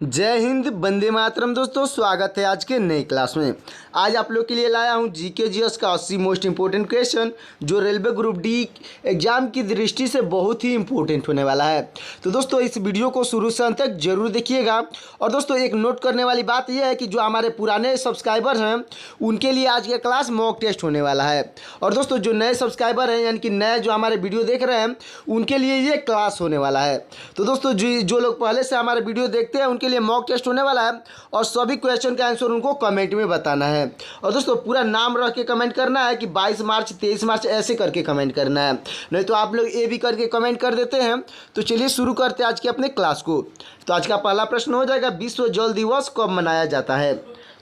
जय हिंद, वंदे मातरम। दोस्तों, स्वागत है आज के नए क्लास में। आज आप लोग के लिए लाया हूं जीके जीएस का 80 मोस्ट इंपोर्टेंट क्वेश्चन जो रेलवे ग्रुप डी एग्जाम की दृष्टि से बहुत ही इंपॉर्टेंट होने वाला है। तो दोस्तों, इस वीडियो को शुरू से अंत तक जरूर देखिएगा। और दोस्तों, एक नोट करने वाली बात यह है कि जो हमारे पुराने सब्सक्राइबर हैं उनके लिए आज का क्लास मॉक टेस्ट होने वाला है। और दोस्तों, जो नए सब्सक्राइबर हैं यानी कि नए जो हमारे वीडियो देख रहे हैं उनके लिए ये क्लास होने वाला है। तो दोस्तों, जो लोग पहले से हमारे वीडियो देखते हैं उनके लिए मॉक टेस्ट होने वाला है और सभी क्वेश्चन का आंसर उनको कमेंट में बताना है। और दोस्तों, पूरा नाम रख के कमेंट करना है कि 22 मार्च 23 मार्च ऐसे करके कमेंट करना है, नहीं तो आप लोग ए भी करके कमेंट कर देते हैं। तो चलिए शुरू करते हैं आज के अपने क्लास को। तो आज का पहला प्रश्न हो जाएगा, विश्व जल दिवस कब मनाया जाता है?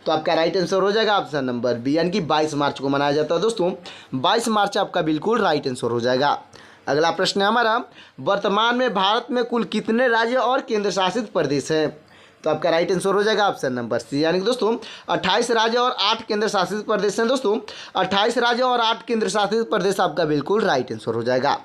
तो आपका राइट आंसर हो जाएगा ऑप्शन नंबर बी, यानी कि 22 मार्च को मनाया जाता है। दोस्तों, 22 मार्च आपका बिल्कुल राइट आंसर हो जाएगा। अगला प्रश्न है हमारा, वर्तमान में भारत में कुल कितने राज्य और केंद्र शासित प्रदेश हैं? तो आपका राइट आंसर हो जाएगा ऑप्शन नंबर सी, यानी कि दोस्तों 28 राज्य और 8 केंद्र शासित प्रदेश हैं। दोस्तों, 28 राज्य और 8 केंद्र शासित प्रदेश आपका बिल्कुल राइट आंसर हो जाएगा।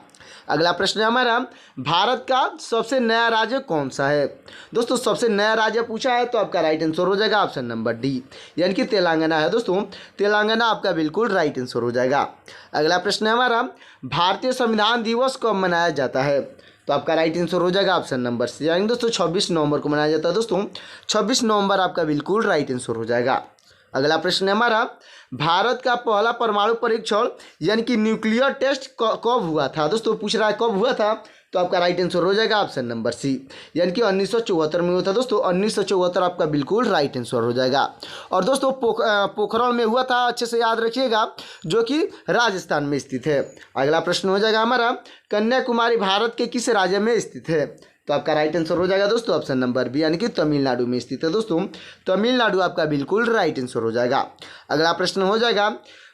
अगला प्रश्न है हमारा, भारत का सबसे नया राज्य कौन सा है? दोस्तों, सबसे नया राज्य पूछा है तो आपका राइट आंसर हो जाएगा ऑप्शन नंबर डी, यानी कि तेलंगाना है। दोस्तों, तेलंगाना आपका बिल्कुल राइट आंसर हो जाएगा। अगला प्रश्न है हमारा, भारतीय संविधान दिवस कब मनाया जाता है? तो आपका राइट आंसर हो जाएगा ऑप्शन नंबर सी, यानी दोस्तों 26 नवंबर को मनाया जाता है। दोस्तों, 26 नवंबर आपका बिल्कुल राइट आंसर हो जाएगा। अगला प्रश्न है हमारा, भारत का पहला परमाणु परीक्षण यानी कि न्यूक्लियर टेस्ट कब हुआ था? दोस्तों, पूछ रहा है कब हुआ था, तो आपका राइट आंसर हो जाएगा ऑप्शन नंबर सी, यानी कि 1974 में हुआ था। दोस्तों, 1974 आपका बिल्कुल राइट आंसर हो जाएगा। और दोस्तों, पोखरण में हुआ था, अच्छे से याद रखिएगा, जो कि राजस्थान में स्थित है। अगला प्रश्न हो जाएगा हमारा, कन्याकुमारी भारत के किस राज्य में स्थित है? तो आपका राइट आंसर हो जाएगा दोस्तों ऑप्शन नंबर बी, यानी कि तमिलनाडु में स्थित है। दोस्तों, तमिलनाडु आपका बिल्कुल राइट आंसर हो जाएगा। अगला प्रश्न हो जाएगा,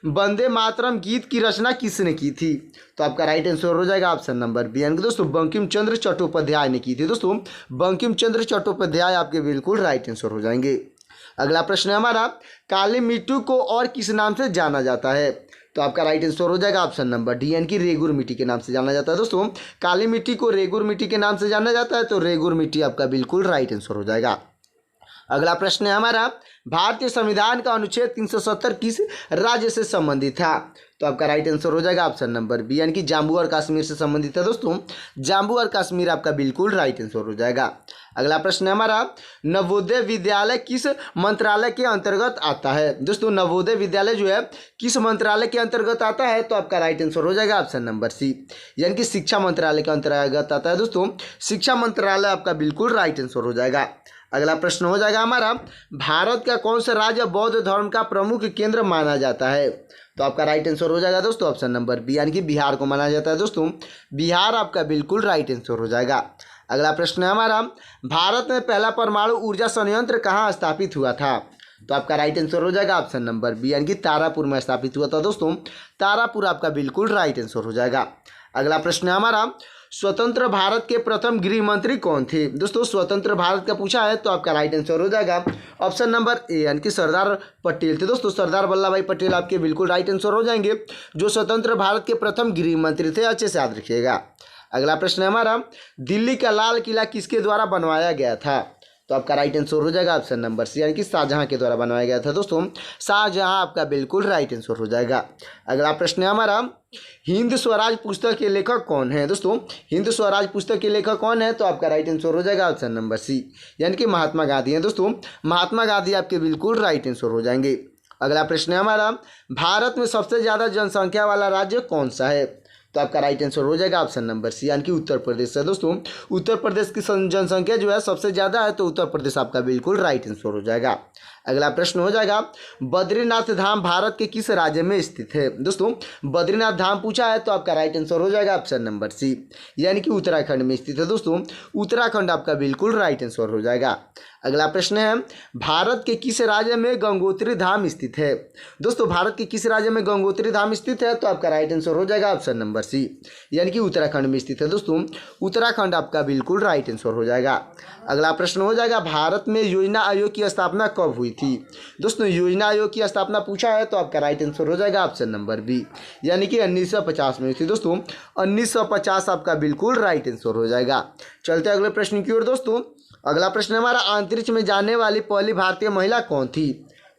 वंदे मातरम गीत की रचना किसने की थी? तो आपका राइट आंसर हो जाएगा ऑप्शन नंबर बी, यानी कि दोस्तों बंकिम चंद्र चट्टोपाध्याय ने की थी। दोस्तों, बंकिम चंद्र चट्टोपाध्याय आपके बिल्कुल राइट आंसर हो जाएंगे। अगला प्रश्न है हमारा, काली मिट्टी को और किस नाम से जाना जाता है? तो आपका राइट आंसर हो जाएगा ऑप्शन नंबर डी, यानी कि रेगुर मिट्टी के नाम से जाना जाता है। दोस्तों, काली मिट्टी को रेगुर मिट्टी के नाम से जाना जाता है, तो रेगुर मिट्टी आपका बिल्कुल राइट आंसर हो जाएगा। अगला प्रश्न है हमारा, भारतीय संविधान का अनुच्छेद 370 किस राज्य से संबंधित था? तो आपका राइट आंसर हो जाएगा ऑप्शन नंबर बी, यानी कि जम्मू और कश्मीर से संबंधित है। दोस्तों, जम्मू और कश्मीर आपका बिल्कुल राइट आंसर हो जाएगा। अगला प्रश्न है हमारा, नवोदय विद्यालय किस मंत्रालय के अंतर्गत आता है? दोस्तों, नवोदय विद्यालय जो है किस मंत्रालय के अंतर्गत आता है? तो आपका राइट आंसर हो जाएगा ऑप्शन नंबर सी, यानी कि शिक्षा मंत्रालय के अंतर्गत आता है। दोस्तों, शिक्षा मंत्रालय आपका बिल्कुल राइट आंसर हो जाएगा। अगला प्रश्न हो जाएगा हमारा, भारत का कौन सा राज्य बौद्ध धर्म का प्रमुख केंद्र माना जाता है? तो आपका राइट आंसर हो जाएगा दोस्तों ऑप्शन नंबर बी, यानी कि बिहार को माना जाता है। दोस्तों, बिहार आपका बिल्कुल राइट आंसर हो जाएगा। अगला प्रश्न है हमारा, भारत में पहला परमाणु ऊर्जा संयंत्र कहाँ स्थापित हुआ था? तो आपका राइट आंसर हो जाएगा ऑप्शन नंबर बी, यानी कि तारापुर में स्थापित हुआ था। दोस्तों, तारापुर आपका बिल्कुल राइट आंसर हो जाएगा। अगला प्रश्न है हमारा, स्वतंत्र भारत के प्रथम गृह मंत्री कौन थे? दोस्तों, स्वतंत्र भारत का पूछा है तो आपका राइट आंसर हो जाएगा ऑप्शन नंबर ए, यानी कि सरदार पटेल थे। दोस्तों, सरदार वल्लभ भाई पटेल आपके बिल्कुल राइट आंसर हो जाएंगे, जो स्वतंत्र भारत के प्रथम गृह मंत्री थे। अच्छे से याद रखिएगा। अगला प्रश्न है हमारा, दिल्ली का लाल किला किसके द्वारा बनवाया गया था? तो आपका राइट आंसर हो जाएगा ऑप्शन नंबर सी, यानी कि शाहजहां के द्वारा बनवाया गया था। दोस्तों, शाहजहां आपका बिल्कुल राइट आंसर हो जाएगा। अगला प्रश्न है हमारा, हिंद स्वराज पुस्तक के लेखक कौन है? दोस्तों, हिंद स्वराज पुस्तक के लेखक कौन है? तो आपका राइट आंसर हो जाएगा ऑप्शन नंबर सी, यानी कि महात्मा गांधी हैं। दोस्तों, महात्मा गांधी आपके बिल्कुल राइट आंसर हो जाएंगे। अगला प्रश्न है हमारा, भारत में सबसे ज़्यादा जनसंख्या वाला राज्य कौन सा है? तो आपका राइट आंसर हो जाएगा ऑप्शन नंबर सी, यानी कि उत्तर प्रदेश है। दोस्तों, उत्तर प्रदेश की जनसंख्या जो है सबसे ज़्यादा है, तो उत्तर प्रदेश आपका बिल्कुल राइट आंसर हो जाएगा। अगला प्रश्न हो जाएगा, बद्रीनाथ धाम भारत के किस राज्य में स्थित है? दोस्तों, बद्रीनाथ धाम पूछा है तो आपका राइट आंसर हो जाएगा ऑप्शन नंबर सी, यानी कि उत्तराखंड में स्थित है। दोस्तों, उत्तराखंड आपका बिल्कुल राइट आंसर हो जाएगा। अगला प्रश्न है, भारत के किस राज्य में गंगोत्री धाम स्थित है? दोस्तों, भारत के किस राज्य में गंगोत्री धाम स्थित है? तो आपका राइट आंसर हो जाएगा ऑप्शन नंबर सी, यानी कि उत्तराखंड में स्थित है। दोस्तों, उत्तराखंड आपका बिल्कुल राइट आंसर हो जाएगा। अगला प्रश्न हो जाएगा, भारत में योजना आयोग की स्थापना कब हुई थी? दोस्तों, योजना आयोग की स्थापना पूछा है तो आपका राइट आंसर हो जाएगा ऑप्शन नंबर बी, यानी कि 1950 में हुई थी। दोस्तों, 1950 आपका बिल्कुल राइट आंसर हो जाएगा। चलते अगले प्रश्न की ओर। दोस्तों, अगला प्रश्न है हमारा, अंतरिक्ष में जाने वाली पहली भारतीय महिला कौन थी?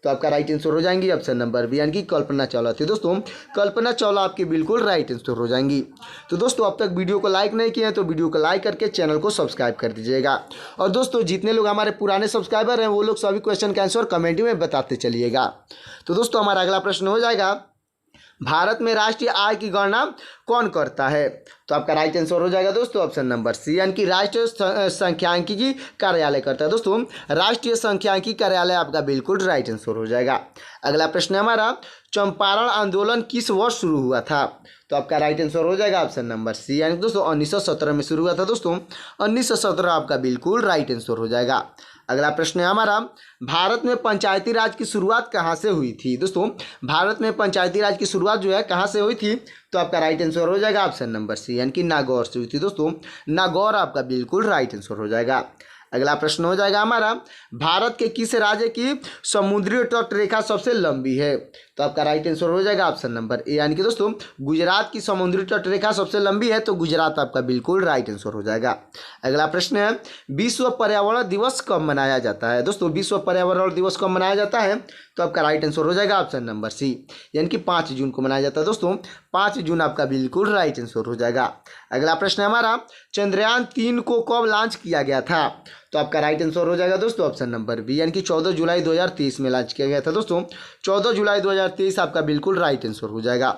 तो आपका राइट आंसर हो जाएंगी ऑप्शन नंबर बी यानी कि कल्पना चावला थी। दोस्तों कल्पना चावला आपकी बिल्कुल राइट आंसर हो जाएंगी। तो दोस्तों अब तक वीडियो को लाइक नहीं किए हैं तो वीडियो को लाइक करके चैनल को सब्सक्राइब कर दीजिएगा। और दोस्तों जितने लोग हमारे पुराने सब्सक्राइबर हैं वो लोग सभी क्वेश्चन का आंसर कमेंट में बताते चलिएगा। तो दोस्तों हमारा अगला प्रश्न हो जाएगा, भारत में राष्ट्रीय आय की गणना कौन करता है? तो आपका राइट आंसर हो जाएगा दोस्तों ऑप्शन नंबर सी यानी कि राष्ट्रीय सांख्यिकी कार्यालय करता है। दोस्तों राष्ट्रीय सांख्यिकी कार्यालय आपका बिल्कुल राइट आंसर हो जाएगा। अगला प्रश्न है हमारा, चंपारण आंदोलन किस वर्ष शुरू हुआ था? तो आपका राइट आंसर हो जाएगा ऑप्शन नंबर सी यानी दोस्तों 1917 में शुरू हुआ था। दोस्तों 1917 आपका बिल्कुल राइट आंसर हो जाएगा। अगला प्रश्न है हमारा, भारत में पंचायती राज की शुरुआत कहाँ से हुई थी? दोस्तों भारत में पंचायती राज की शुरुआत जो है कहाँ से हुई थी? तो आपका राइट आंसर हो जाएगा ऑप्शन नंबर सी यानी कि नागौर से हुई थी। दोस्तों नागौर आपका बिल्कुल राइट आंसर हो जाएगा। अगला प्रश्न हो जाएगा हमारा, भारत के किस राज्य की समुद्री तट रेखा सबसे लंबी है? तो आपका राइट आंसर हो जाएगा ऑप्शन नंबर ए यानी कि दोस्तों गुजरात की समुद्री तट रेखा सबसे लंबी है, तो गुजरात आपका बिल्कुल राइट आंसर हो जाएगा। अगला प्रश्न है, विश्व पर्यावरण दिवस कब मनाया जाता है? दोस्तों विश्व पर्यावरण दिवस कब मनाया जाता है? तो आपका राइट आंसर हो जाएगा ऑप्शन नंबर सी यानी कि 5 जून को मनाया जाता है। दोस्तों 5 जून आपका बिल्कुल राइट आंसर हो जाएगा। अगला प्रश्न है हमारा, चंद्रयान 3 को कब लॉन्च किया गया था? तो आपका राइट आंसर हो जाएगा दोस्तों ऑप्शन नंबर बी यानी कि 14 जुलाई 2023 में लॉन्च किया गया था। दोस्तों 14 जुलाई 2023 आपका बिल्कुल राइट आंसर हो जाएगा।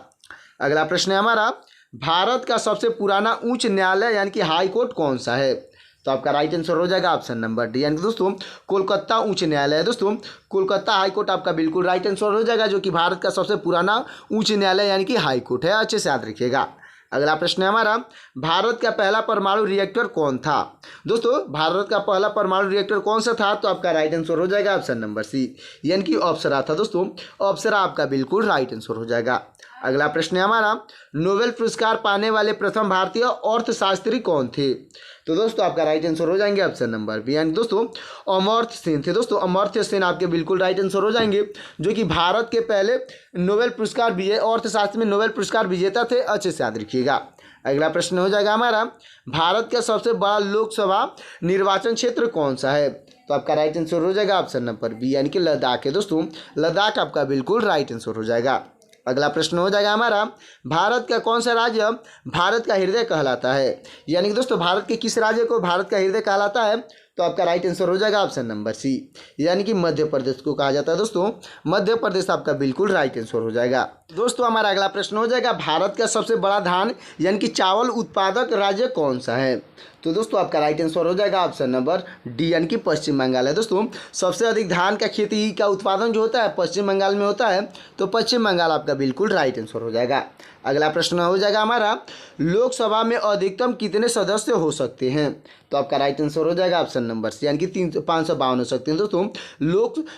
अगला प्रश्न है हमारा, भारत का सबसे पुराना उच्च न्यायालय यानी कि हाई कोर्ट कौन सा है? तो आपका राइट आंसर हो जाएगा ऑप्शन नंबर डी यानी कि दोस्तों कोलकाता उच्च न्यायालय है। दोस्तों कोलकाता हाई कोर्ट आपका बिल्कुल राइट आंसर हो जाएगा, जो कि भारत का सबसे पुराना उच्च न्यायालय यानी कि हाई कोर्ट है। अच्छे से याद रखिएगा। अगला प्रश्न है हमारा, भारत का पहला परमाणु रिएक्टर कौन था? दोस्तों भारत का पहला परमाणु रिएक्टर कौन सा था? तो आपका राइट आंसर हो जाएगा ऑप्शन नंबर सी यानी कि अप्सरा था। दोस्तों अप्सरा आपका बिल्कुल राइट आंसर हो जाएगा। अगला प्रश्न है हमारा, नोबेल पुरस्कार पाने वाले प्रथम भारतीय अर्थशास्त्री कौन थे? तो दोस्तों आपका राइट आंसर हो जाएंगे ऑप्शन नंबर बी यानी दोस्तों अमर्त्य सेन थे। दोस्तों अमर्त्य सेन आपके बिल्कुल राइट आंसर हो जाएंगे, जो कि भारत के पहले नोबेल पुरस्कार अर्थशास्त्र में नोबेल पुरस्कार विजेता थे। अच्छे से याद रखिएगा। अगला प्रश्न हो जाएगा हमारा, भारत का सबसे बड़ा लोकसभा निर्वाचन क्षेत्र कौन सा है? तो आपका राइट आंसर हो जाएगा ऑप्शन नंबर बी यानी कि लद्दाख है। दोस्तों लद्दाख आपका बिल्कुल राइट आंसर हो जाएगा। अगला प्रश्न हो जाएगा हमारा, भारत का कौन सा राज्य भारत का हृदय कहलाता है? यानी कि दोस्तों भारत के किस राज्य को भारत का हृदय कहलाता है? तो आपका राइट आंसर हो जाएगा ऑप्शन नंबर सी यानी कि मध्य प्रदेश को कहा जाता है। दोस्तों मध्य प्रदेश आपका बिल्कुल राइट आंसर हो जाएगा। दोस्तों हमारा अगला प्रश्न हो जाएगा, भारत का सबसे बड़ा धान यानी कि चावल उत्पादक राज्य कौन सा है? तो दोस्तों आपका राइट आंसर हो जाएगा ऑप्शन नंबर डी यानी कि पश्चिम बंगाल है। दोस्तों सबसे अधिक धान का खेती का उत्पादन जो होता है पश्चिम बंगाल में होता है, तो पश्चिम बंगाल आपका बिल्कुल राइट आंसर हो जाएगा। अगला प्रश्न हो जाएगा हमारा, लोकसभा में अधिकतम कितने सदस्य हो सकते हैं? तो आपका राइट आंसर हो जाएगा ऑप्शन नंबर सी यानी कि 552 हो सकते हैं। दोस्तों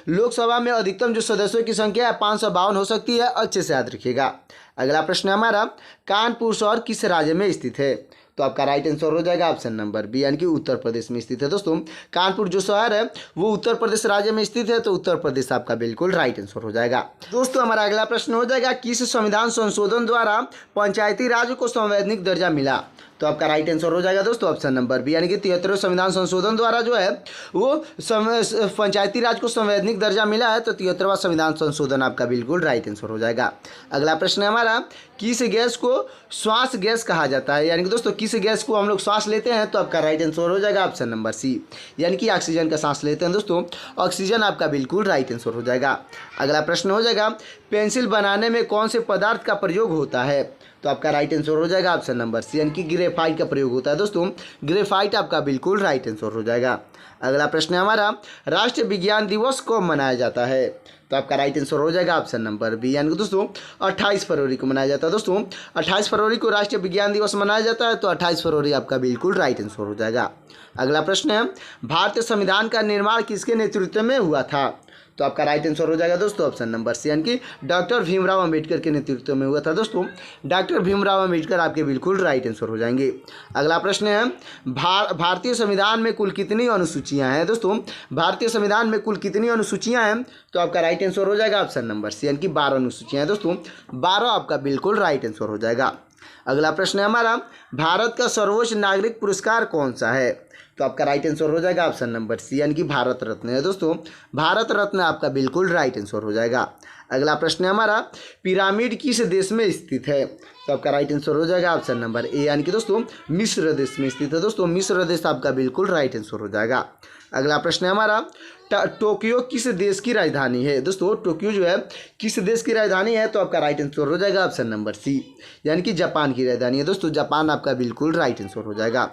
लोकसभा में अधिकतम जो सदस्यों की संख्या है 552 हो सकती है। अच्छे से याद रखिएगा। अगला प्रश्न है हमारा, कानपुर शहर किस राज्य में स्थित है? तो आपका राइट आंसर हो जाएगा ऑप्शन नंबर बी यानी कि उत्तर प्रदेश में स्थित है। दोस्तों कानपुर जो शहर है वो उत्तर प्रदेश राज्य में स्थित है, तो उत्तर प्रदेश आपका बिल्कुल राइट आंसर हो जाएगा। दोस्तों हमारा अगला प्रश्न हो जाएगा, किस संविधान संशोधन द्वारा पंचायती राज को संवैधानिक दर्जा मिला? तो आपका राइट आंसर हो जाएगा दोस्तों ऑप्शन नंबर बी यानी कि 73वें संविधान संशोधन द्वारा जो है वो पंचायती राज को संवैधानिक दर्जा मिला है, तो 73वां संविधान संशोधन आपका बिल्कुल राइट आंसर हो जाएगा। अगला प्रश्न है हमारा, किस गैस को श्वास गैस कहा जाता है? यानी कि दोस्तों किस गैस को हम लोग सांस लेते हैं? तो आपका राइट आंसर हो जाएगा ऑप्शन नंबर सी यानी कि ऑक्सीजन का सांस लेते हैं। दोस्तों ऑक्सीजन आपका बिल्कुल राइट आंसर हो जाएगा। अगला प्रश्न हो जाएगा, पेंसिल बनाने में कौन से पदार्थ का प्रयोग होता है? तो आपका राइट आंसर हो जाएगा ऑप्शन नंबर सी यानी कि ग्रेफाइट का प्रयोग होता है। दोस्तों ग्रेफाइट आपका बिल्कुल राइट आंसर हो जाएगा। अगला प्रश्न है हमारा, राष्ट्रीय विज्ञान दिवस कब मनाया जाता है? तो आपका राइट आंसर हो जाएगा ऑप्शन नंबर बी यानी कि दोस्तों 28 फरवरी को मनाया जाता है। दोस्तों 28 फरवरी को राष्ट्रीय विज्ञान दिवस मनाया जाता है, तो 28 फरवरी आपका बिल्कुल राइट आंसर हो जाएगा। अगला प्रश्न है, भारतीय संविधान का निर्माण किसके नेतृत्व में हुआ था? तो आपका राइट आंसर हो जाएगा दोस्तों ऑप्शन नंबर सी यानी कि डॉक्टर भीमराव अंबेडकर के नेतृत्व में हुआ था। दोस्तों डॉक्टर भीमराव अंबेडकर आपके बिल्कुल राइट आंसर हो जाएंगे। अगला प्रश्न है, भारतीय संविधान में कुल कितनी अनुसूचियां हैं? दोस्तों भारतीय संविधान में कुल कितनी अनुसूचियां हैं? तो आपका राइट आंसर हो जाएगा ऑप्शन नंबर सी यानी कि 12 अनुसूचियां हैं। दोस्तों 12 आपका बिल्कुल राइट आंसर हो जाएगा। अगला प्रश्न है हमारा, भारत का सर्वोच्च नागरिक पुरस्कार कौन सा है? तो आपका राइट आंसर हो जाएगा ऑप्शन नंबर सी यानी कि भारत रत्न है दोस्तों। भारत रत्न आपका बिल्कुल राइट आंसर हो जाएगा। अगला प्रश्न है हमारा, पिरामिड किस देश में स्थित है? तो आपका राइट आंसर हो जाएगा ऑप्शन नंबर ए यानी कि दोस्तों मिस्र देश में स्थित है दोस्तों। मिस्र देश आपका बिल्कुल राइट आंसर हो जाएगा। अगला प्रश्न है हमारा, टोक्यो किस देश की राजधानी है? दोस्तों टोक्यो जो है किस देश की राजधानी है? तो आपका राइट आंसर हो जाएगा ऑप्शन नंबर सी यानी कि जापान की राजधानी है दोस्तों। जापान आपका बिल्कुल राइट आंसर हो जाएगा।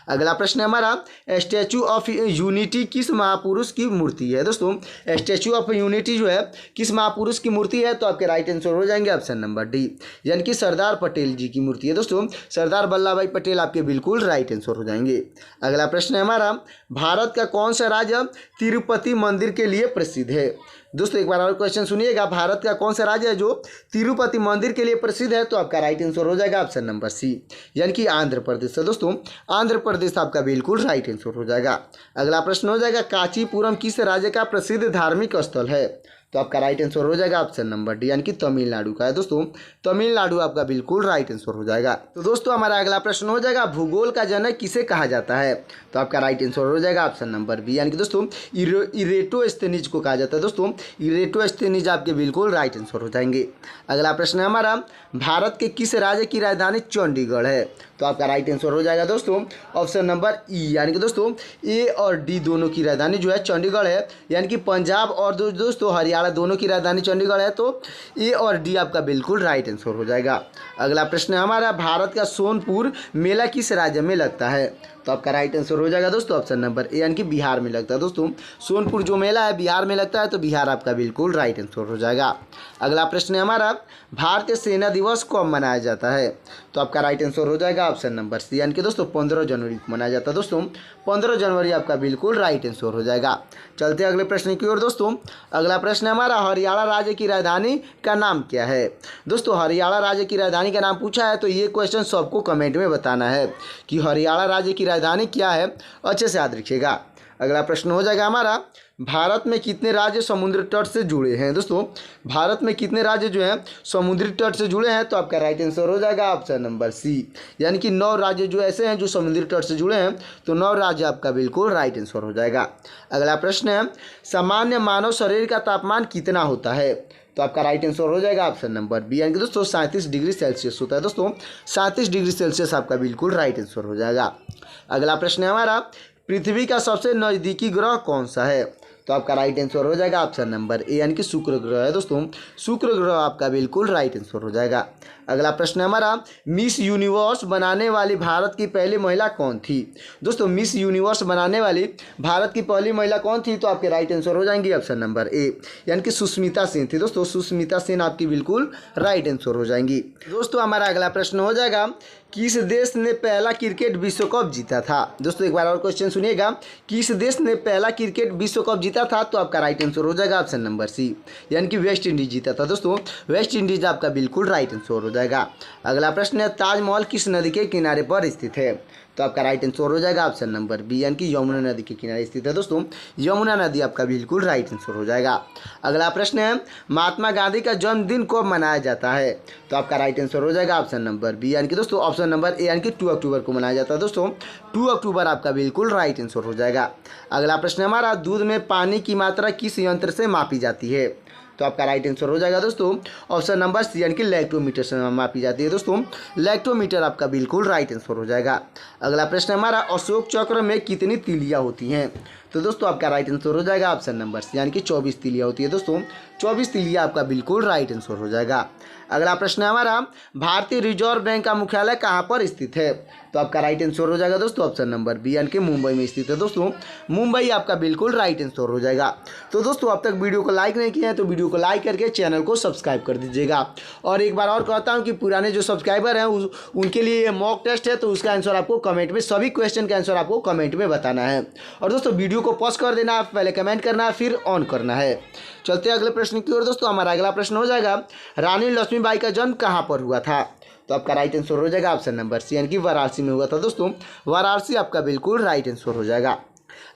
अगला प्रश्न है हमारा, स्टैचू ऑफ यूनिटी किस महापुरुष की मूर्ति है? दोस्तों स्टैचू ऑफ यूनिटी जो है किस महापुरुष की मूर्ति है? तो आपके राइट आंसर हो जाएंगे ऑप्शन नंबर डी यानी कि सरदार पटेल जी की मूर्ति है दोस्तों। सरदार वल्लभ भाई पटेल आपके बिल्कुल राइट आंसर हो जाएंगे। अगला प्रश्न है हमारा, भारत का कौन सा राज्य तिरुपति मंदिर के लिए प्रसिद्ध है? दोस्तों एक बार और क्वेश्चन सुनिएगा, भारत का कौन सा राज्य है जो तिरुपति मंदिर के लिए प्रसिद्ध है? तो आपका राइट आंसर हो जाएगा ऑप्शन नंबर सी यानी कि आंध्र प्रदेश है दोस्तों। आंध्र प्रदेश आपका बिल्कुल राइट आंसर हो जाएगा। अगला प्रश्न हो जाएगा, कांचीपुरम किस राज्य का प्रसिद्ध धार्मिक स्थल है? तो आपका राइट आंसर हो जाएगा ऑप्शन नंबर डी यानी कि तमिलनाडु का है दोस्तों। तमिलनाडु आपका बिल्कुल राइट आंसर हो जाएगा। तो दोस्तों हमारा अगला प्रश्न हो जाएगा, भूगोल का जनक किसे कहा जाता है? तो आपका राइट आंसर हो जाएगा ऑप्शन नंबर बी यानी कि दोस्तों इरेटोस्थेनीज को कहा जाता है दोस्तों। इरेटोस्थेनीज आपके बिल्कुल राइट आंसर हो जाएंगे। अगला प्रश्न है हमारा, भारत के किस राज्य की राजधानी चंडीगढ़ है? तो आपका राइट आंसर हो जाएगा दोस्तों ऑप्शन नंबर ई यानी कि दोस्तों ए और डी दोनों की राजधानी जो है चंडीगढ़ है यानी कि पंजाब और दोस्तों हरियाणा दोनों की राजधानी चंडीगढ़ है। तो ए और डी आपका बिल्कुल राइट आंसर हो जाएगा। अगला प्रश्न है हमारा, भारत का सोनपुर मेला किस राज्य में लगता है? तो आपका राइट आंसर हो जाएगा दोस्तों ऑप्शन नंबर ए यानी कि बिहार में लगता है दोस्तों। सोनपुर जो मेला है बिहार में लगता है तो बिहार आपका बिल्कुल राइट आंसर हो जाएगा। अगला प्रश्न है हमारा, भारतीय सेना दिवस कब मनाया जाता है? तो आपका राइट आंसर हो जाएगा ऑप्शन नंबर सी यानी कि दोस्तों 15 जनवरी को मनाया जाता है दोस्तों। 15 जनवरी आपका बिल्कुल राइट आंसर हो जाएगा। चलते हैं अगले प्रश्न की ओर दोस्तों। अगला प्रश्न है हमारा, हरियाणा राज्य की राजधानी का नाम क्या है? दोस्तों हरियाणा राज्य की राजधानी का नाम पूछा है तो ये क्वेश्चन सबको कमेंट में बताना है कि हरियाणा राज्य की राजधानी क्या है, अच्छे से याद रखिएगा। अगला प्रश्न हो जाएगा हमारा, भारत में कितने राज्य समुद्र तट से जुड़े हैं? दोस्तों भारत में कितने राज्य जो हैं समुद्री तट से जुड़े हैं? तो आपका राइट आंसर हो जाएगा ऑप्शन नंबर सी यानी कि 9 राज्य जो ऐसे हैं जो समुद्री तट से जुड़े हैं तो 9 राज्य आपका बिल्कुल राइट आंसर हो जाएगा। अगला प्रश्न है, सामान्य मानव शरीर का तापमान कितना होता है? तो आपका राइट आंसर हो जाएगा ऑप्शन नंबर बी यानी कि दोस्तों 37 डिग्री सेल्सियस होता है दोस्तों। 37 डिग्री सेल्सियस आपका बिल्कुल राइट आंसर हो जाएगा। अगला प्रश्न है हमारा, पृथ्वी का सबसे नज़दीकी ग्रह कौन सा है? तो आपका राइट आंसर हो जाएगा ऑप्शन नंबर ए यानी कि शुक्र ग्रह है दोस्तों। शुक्र ग्रह आपका बिल्कुल राइट आंसर हो जाएगा। अगला प्रश्न है हमारा, मिस यूनिवर्स बनाने वाली भारत की पहली महिला कौन थी? दोस्तों मिस यूनिवर्स बनाने वाली भारत की पहली महिला कौन थी? तो आपके राइट आंसर हो जाएंगे ऑप्शन नंबर ए यानी कि सुष्मिता सेन थी दोस्तों। सुष्मिता सेन आपकी बिल्कुल राइट आंसर हो जाएंगी। दोस्तों हमारा अगला प्रश्न हो जाएगा, किस देश ने पहला क्रिकेट विश्व कप जीता था? दोस्तों एक बार और क्वेश्चन सुनिएगा, किस देश ने पहला क्रिकेट विश्व कप जीता था? तो आपका राइट आंसर हो जाएगा ऑप्शन नंबर सी यानी कि वेस्ट इंडीज जीता था दोस्तों। वेस्ट इंडीज आपका बिल्कुल राइट आंसर हो जाएगा। अगला प्रश्न है, ताजमहल किस नदी के किनारे पर स्थित है? तो आपका राइट आंसर हो जाएगा ऑप्शन नंबर बी यानी कि यमुना नदी के किनारे स्थित है दोस्तों। यमुना नदी आपका बिल्कुल राइट आंसर हो जाएगा। अगला प्रश्न है, महात्मा गांधी का जन्मदिन कब मनाया जाता है? तो आपका राइट आंसर हो जाएगा ऑप्शन नंबर बी यानी कि दोस्तों ऑप्शन नंबर ए यानी कि 2 अक्टूबर को मनाया जाता है दोस्तों। 2 अक्टूबर आपका बिल्कुल राइट आंसर हो जाएगा। अगला प्रश्न हमारा, दूध में पानी की मात्रा किस यंत्र से मापी जाती है? तो आपका राइट आंसर हो जाएगा दोस्तों ऑप्शन नंबर सी यानी कि लैक्टोमीटर से मापी जाती है दोस्तों। लैक्टोमीटर आपका बिल्कुल राइट आंसर हो जाएगा। अगला प्रश्न हमारा, अशोक चक्र में कितनी तीलियां होती हैं? तो दोस्तों आपका राइट आंसर हो जाएगा ऑप्शन नंबर सी यानी कि 24 तीलियां होती है दोस्तों। 24 तीलियां आपका बिल्कुल राइट आंसर हो जाएगा। अगला प्रश्न है हमारा, भारतीय रिजर्व बैंक का मुख्यालय कहाँ पर स्थित है? तो आपका राइट आंसर हो जाएगा दोस्तों ऑप्शन नंबर बी यानी कि मुंबई में स्थित है दोस्तों। मुंबई आपका बिल्कुल राइट आंसर हो जाएगा। तो दोस्तों अब तक वीडियो को लाइक नहीं किया है तो वीडियो को लाइक करके चैनल को सब्सक्राइब कर दीजिएगा। और एक बार और कहता हूँ कि पुराने जो सब्सक्राइबर हैं उनके लिए मॉक टेस्ट है तो उसका आंसर आपको कमेंट में, सभी क्वेश्चन का आंसर आपको कमेंट में बताना है। और दोस्तों वीडियो को पॉज कर देना, पहले कमेंट करना फिर ऑन करना है। चलते हैं अगले प्रश्न की ओर दोस्तों। हमारा अगला प्रश्न हो जाएगा, रानी लक्ष्मीबाई का जन्म कहाँ पर हुआ था? तो आपका राइट आंसर हो जाएगा ऑप्शन नंबर सी यानी कि वाराणसी में हुआ था दोस्तों। वाराणसी आपका बिल्कुल राइट आंसर हो जाएगा।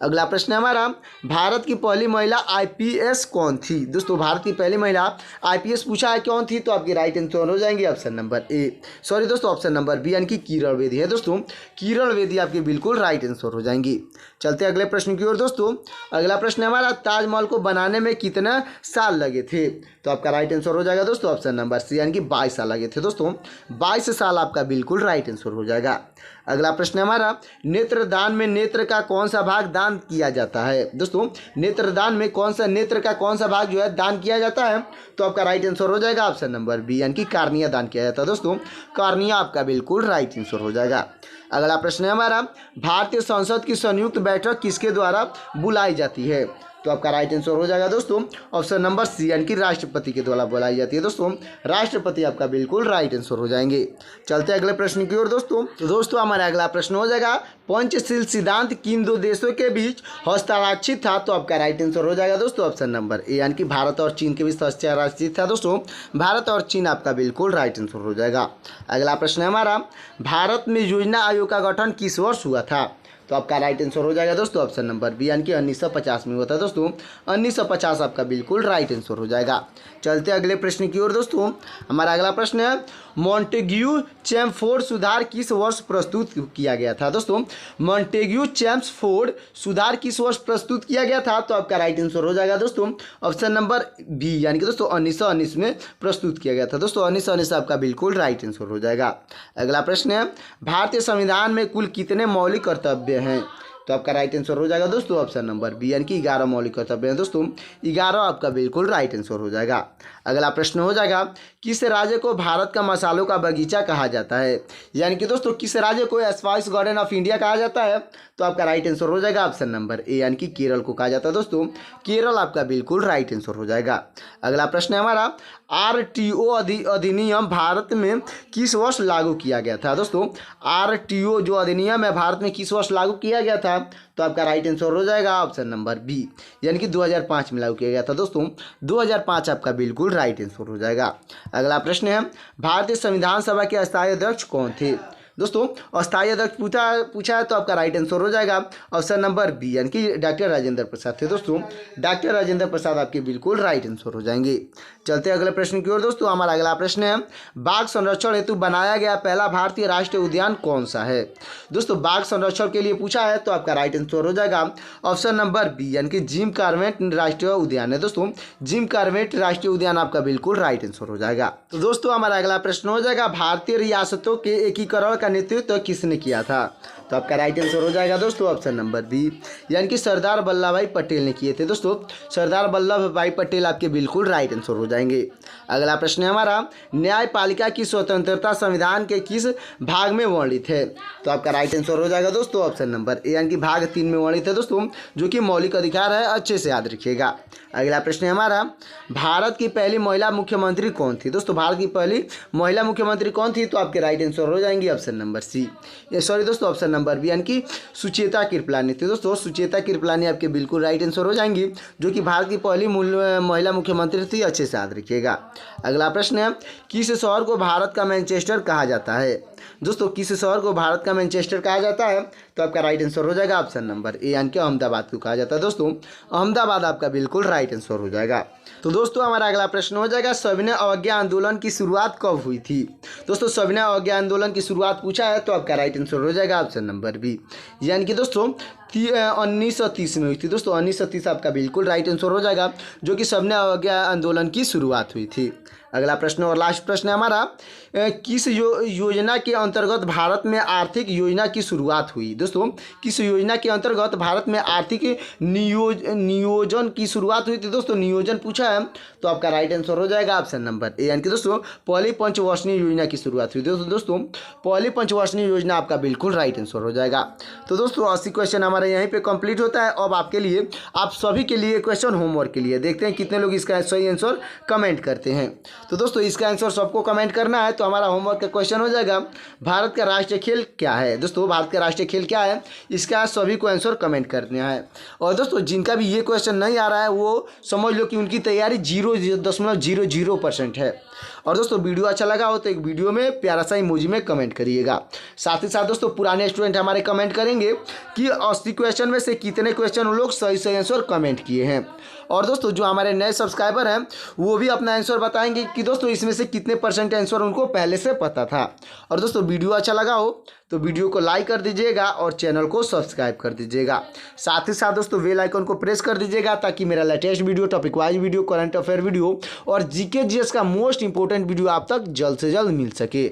अगला प्रश्न है हमारा, भारत की पहली महिला आईपीएस कौन थी? दोस्तों भारत की पहली महिला आईपीएस पूछा है कौन थी, तो आपकी राइट आंसर हो जाएंगे ऑप्शन नंबर ए, सॉरी दोस्तों ऑप्शन नंबर बी, यानी कि किरण बेदी है। दोस्तों किरण बेदी आपके बिल्कुल राइट आंसर हो जाएंगी। चलते अगले प्रश्न की ओर दोस्तों। अगला प्रश्न है हमारा, ताजमहल को बनाने में कितना साल लगे थे? तो आपका राइट आंसर हो जाएगा दोस्तों ऑप्शन नंबर सी, यानी कि 22 साल लगे थे। दोस्तों 22 साल आपका बिल्कुल राइट आंसर हो जाएगा। अगला प्रश्न है हमारा, नेत्रदान में नेत्र का कौन सा भाग दान किया जाता है? दोस्तों नेत्रदान में नेत्र का कौन सा भाग जो है दान किया जाता है? तो आपका राइट आंसर हो जाएगा ऑप्शन नंबर बी, यानी कि कार्निया दान किया जाता है। दोस्तों कार्निया आपका बिल्कुल राइट आंसर हो जाएगा। अगला प्रश्न है हमारा, भारतीय संसद की संयुक्त बैठक किसके द्वारा बुलाई जाती है? तो आपका राइट आंसर हो जाएगा दोस्तों ऑप्शन नंबर सी, यानी कि राष्ट्रपति के द्वारा बुलाई जाती है। दोस्तों राष्ट्रपति आपका बिल्कुल राइट आंसर हो जाएंगे। चलते अगले प्रश्न की ओर दोस्तों। तो दोस्तों हमारा अगला प्रश्न हो जाएगा, पंचशील सिद्धांत किन दो देशों के बीच हस्ताक्षरित था? तो आपका राइट आंसर हो जाएगा दोस्तों ऑप्शन नंबर ए, यानी कि भारत और चीन के बीच हस्ताक्षरित था। दोस्तों भारत और चीन आपका बिल्कुल राइट आंसर हो जाएगा। अगला प्रश्न है हमारा, भारत में योजना आयोग का गठन किस वर्ष हुआ था? तो आपका राइट आंसर हो जाएगा दोस्तों ऑप्शन नंबर बी, यानी कि 1950 में हुआ था। दोस्तों 1950 आपका बिल्कुल राइट आंसर हो जाएगा। चलते अगले प्रश्न की ओर दोस्तों। हमारा अगला प्रश्न है, मॉन्टेग्यू चैम्फोर्ड सुधार किस वर्ष प्रस्तुत किया गया था? दोस्तों मॉन्टेग्यू चैम्फोर्ड सुधार किस वर्ष प्रस्तुत किया गया था? तो आपका राइट आंसर हो जाएगा दोस्तों ऑप्शन नंबर बी, यानी कि दोस्तों 1919 में प्रस्तुत किया गया था। दोस्तों 1919 आपका बिल्कुल राइट आंसर हो जाएगा। अगला प्रश्न है, भारतीय संविधान में कुल कितने मौलिक कर्तव्य हैं? तो आपका राइट आंसर हो जाएगा दोस्तों ऑप्शन नंबर बी, यानी कि 11 मौलिक कर्तव्य हैं। दोस्तों 11 आपका बिल्कुल राइट आंसर हो जाएगा। अगला प्रश्न हो जाएगा, किस राज्य को भारत का मसालों का बगीचा कहा जाता है? यानी कि दोस्तों किस राज्य को स्पाइस गार्डन ऑफ इंडिया कहा जाता है? तो आपका राइट आंसर हो जाएगा ऑप्शन नंबर ए, यानी कि केरल को कहा जाता है। दोस्तों केरल आपका बिल्कुल राइट आंसर हो जाएगा। अगला प्रश्न है हमारा, आरटीओ अधिनियम भारत में किस वर्ष लागू किया गया था? दोस्तों आरटीओ जो अधिनियम है भारत में किस वर्ष लागू किया गया था? तो आपका राइट आंसर हो जाएगा ऑप्शन नंबर बी, यानी कि 2005 में लागू किया गया था। दोस्तों 2005 आपका बिल्कुल राइट आंसर हो जाएगा। अगला प्रश्न है, भारतीय संविधान सभा के अस्थायी अध्यक्ष कौन थे? दोस्तों अस्थायी अध्यक्ष पूछा है, तो आपका राइट आंसर हो जाएगा ऑप्शन नंबर बी, यानी कि डॉक्टर राजेंद्र प्रसाद थे। दोस्तों डॉक्टर राजेंद्र प्रसाद आपके बिल्कुल राइट आंसर हो जाएंगे। चलते अगले प्रश्न की ओर दोस्तों। हमारा अगला प्रश्न है, बाघ संरक्षण हेतु बनाया गया पहला भारतीय राष्ट्रीय उद्यान कौन सा है? दोस्तों बाघ संरक्षण के लिए पूछा है, तो आपका राइट आंसर हो जाएगा ऑप्शन नंबर बी, यानी कि जिम कॉर्बेट राष्ट्रीय उद्यान है। दोस्तों जिम कॉर्बेट राष्ट्रीय उद्यान आपका बिल्कुल राइट आंसर हो जाएगा। तो दोस्तों हमारा अगला प्रश्न हो जाएगा, भारतीय रियासतों के एकीकरण का नेतृत्व किसने किया था? तो आपका राइट आंसर हो जाएगा दोस्तों ऑप्शन नंबर बी, यानी कि सरदार वल्लभ भाई पटेल ने किए थे। दोस्तों सरदार वल्लभ भाई पटेल आपके बिल्कुल राइट आंसर हो जाएंगे। अगला प्रश्न है हमारा, न्यायपालिका की स्वतंत्रता संविधान के किस भाग में वर्णित है? तो आपका राइट आंसर हो जाएगा दोस्तों ऑप्शन नंबर ए, यानी कि भाग 3 में वर्णित है। दोस्तों जो कि मौलिक अधिकार है, अच्छे से याद रखिएगा। अगला प्रश्न है हमारा, भारत की पहली महिला मुख्यमंत्री कौन थी? दोस्तों भारत की पहली महिला मुख्यमंत्री कौन थी? तो आपके राइट आंसर हो जाएंगे ऑप्शन नंबर सी, सॉरी दोस्तों ऑप्शन नंबर बी, यानी कि सुचेता कृपलानी थी। दोस्तों सुचेता कृपलानी आपके बिल्कुल राइट आंसर हो जाएंगी, जो कि भारत की पहली महिला मुख्यमंत्री थी, अच्छे से याद रखिएगा। अगला प्रश्न है, किस शहर को भारत का मैनचेस्टर कहा जाता है? दोस्तों किस शहर को भारत का मैनचेस्टर कहा जाता है? तो आपका राइट आंसर हो जाएगा ऑप्शन नंबर ए, यानी कि अहमदाबाद को कहा जाता है। दोस्तों अहमदाबाद आपका बिल्कुल राइट आंसर हो जाएगा। तो दोस्तों हमारा अगला प्रश्न हो जाएगा, सविनय अवज्ञा आंदोलन की शुरुआत कब हुई थी? दोस्तों सविनय अवज्ञा आंदोलन की शुरुआत पूछा है, तो आपका राइट आंसर हो जाएगा ऑप्शन नंबर बी, यानी कि दोस्तों 1930 में हुई थी। दोस्तों 1930 आपका बिल्कुल राइट आंसर हो जाएगा, जो कि सविनय अवज्ञा आंदोलन की शुरुआत हुई थी। अगला प्रश्न और लास्ट प्रश्न है हमारा, किस योजना के अंतर्गत भारत में आर्थिक योजना की शुरुआत हुई? दोस्तों किस योजना के अंतर्गत भारत में आर्थिक नियोजन की शुरुआत हुई थी? दोस्तों नियोजन पूछा है, तो आपका राइट आंसर हो जाएगा ऑप्शन नंबर ए, यानी कि दोस्तों पहली पंचवर्षीय योजना की शुरुआत हुई। दोस्तों पहली पंचवर्षीय योजना आपका बिल्कुल राइट आंसर हो जाएगा। तो दोस्तों 80 क्वेश्चन हमारा यहीं पे कंप्लीट होता है। अब आपके लिए, आप सभी के लिए क्वेश्चन होमवर्क के लिए, देखते हैं कितने लोग इसका सही आंसर कमेंट करते हैं। तो दोस्तों इसका आंसर सबको कमेंट करना है। तो हमारा होमवर्क का क्वेश्चन हो जाएगा, भारत का राष्ट्रीय खेल क्या है? दोस्तों भारत का राष्ट्रीय खेल क्या है, इसका सभी को आंसर कमेंट करना है। और दोस्तों जिनका भी ये क्वेश्चन नहीं आ रहा है, वो समझ लो कि उनकी तैयारी 0.00% है। और दोस्तों वीडियो अच्छा लगा हो तो एक वीडियो में प्यारा सा इमोजी में कमेंट करिएगा। साथ ही साथ दोस्तों पुराने स्टूडेंट हमारे कमेंट करेंगे कि 80 क्वेश्चन में से कितने क्वेश्चन उन लोग सही सही आंसर कमेंट किए हैं। और दोस्तों जो हमारे नए सब्सक्राइबर हैं वो भी अपना आंसर बताएंगे कि दोस्तों इसमें से कितने परसेंट आंसर उनको पहले से पता था। और दोस्तों वीडियो अच्छा लगा हो तो वीडियो को लाइक कर दीजिएगा और चैनल को सब्सक्राइब कर दीजिएगा। साथ ही साथ दोस्तों बेल आइकन को प्रेस कर दीजिएगा ताकि मेरा latest video, topic wise video, current affair video और जीके जीएस का मोस्ट इंपॉर्टेंट वीडियो आप तक जल्द से जल्द मिल सके।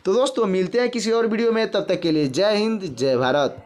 तो दोस्तों मिलते हैं किसी और वीडियो में, तब तक के लिए जय हिंद, जय भारत।